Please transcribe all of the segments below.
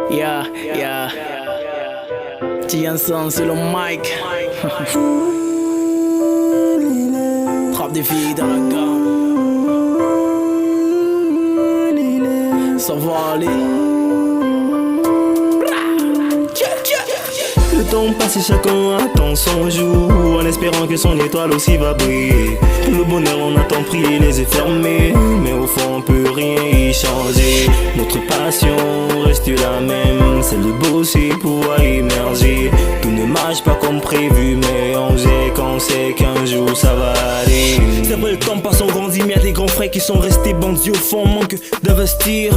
Yeah, yeah. Tianson sur le mic. Frappe des filles dans la gamme. Ça va aller. Le temps passe et chacun attend son jour, en espérant que son étoile aussi va briller. Le bonheur on attend prier les yeux fermés, mais au fond on peut rien y changer. Notre passion reste la même, celle de bosser pour émerger. Tout ne marche pas comme prévu, mais on sait qu'on sait qu'un jour ça va aller. C'est vrai, le temps passe, on grandit, mais y'a des grands frères qui sont restés bandits au fond, manque d'investir.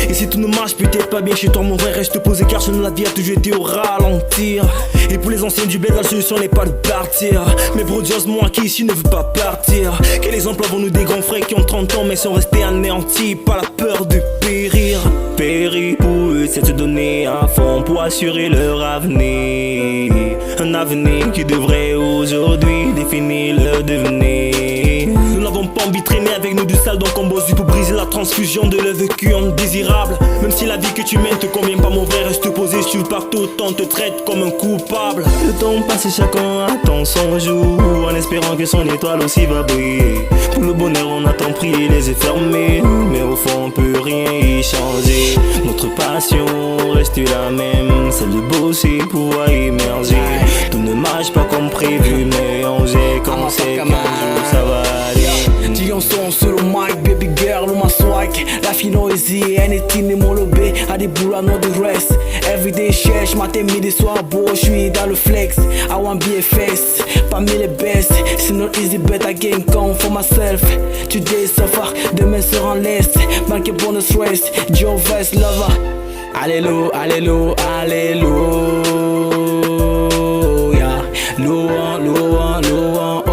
Et si tout ne marche peut-être pas bien chez toi mon frère, reste posé car sur la vie a toujours été au ralentir. Et pour les anciens du bled, la solution n'est pas de partir, mais pour Dios, moi qui ici ne veut pas partir. Quel exemple avons-nous des grands frères qui ont 30 ans mais sont restés anéantis par la peur de périr. Périr pour eux c'est se donner à fond pour assurer leur avenir. Un avenir qui devrait aujourd'hui définir leur devenir. Nous n'avons pas envie de traîner avec nous du sale, donc on bosse pour briser la transfusion de leur vécu indésirable. Même si la vie que tu mènes te convient pas mon frère, reste posé sur partout, on te traite comme un coupable. Le temps passe et chacun attend son jour, en espérant que son étoile aussi va briller. Pour le bonheur on attend prier les yeux fermés, mais au fond on peut rien y changer. Notre passion reste la même, celle de bosser pour émerger. Tout ne marche pas comme prévu, mais on sait qu'on sait qu'un jour ça va aller. Tianson sur le mic, baby girl, my swag. Life you know easy, anything in molobé. A des boules à know the rest. Everyday cherche, matin, midi, soir, beau. J'suis dans le flex, I want BFS. Parmi les best, c'est not easy, but I gain come for myself. Today suffer, demain sera en l'est. Manque bonus rest, Joe Vice lover. Alléluia, alléluia, alléluia. Louan, louan, louan,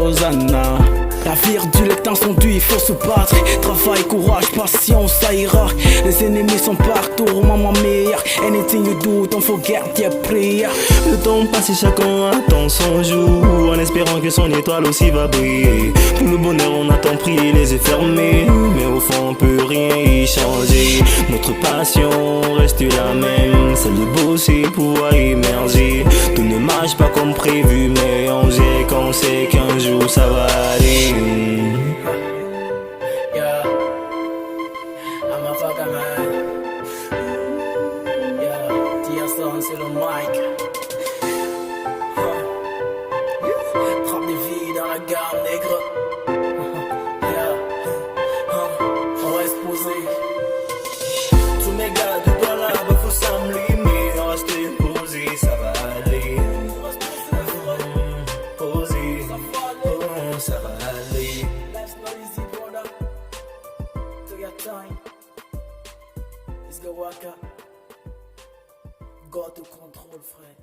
Hosanna. La vie est dure, les temps sont durs, il faut se battre. Travail, courage, patience, ça ira. Les ennemis sont partout, maman meilleure. Anything you do, don't forget your prayer. Le temps passe et chacun attend son jour, en espérant que son étoile aussi va briller. Pour le bonheur on attend prier les yeux fermés, mais au fond on peut rien y changer. Notre passion reste la même, celle de bosser pour émerger. Tout ne marche pas comme prévu, mais on sait qu'on sait qu'un jour ça va aller. Yeah, I'm a fucker man. Yeah, Tianson sur le mic. Frappe des filles dans la gamme, nègre. Yeah, on reste posé. Tous mes gars de dollars, bah faut s'enlimer, on reste posé, ça va aller. Posé, ça va aller. Life's not easy, brother. Take your time. It's the worker. Go to control, friend.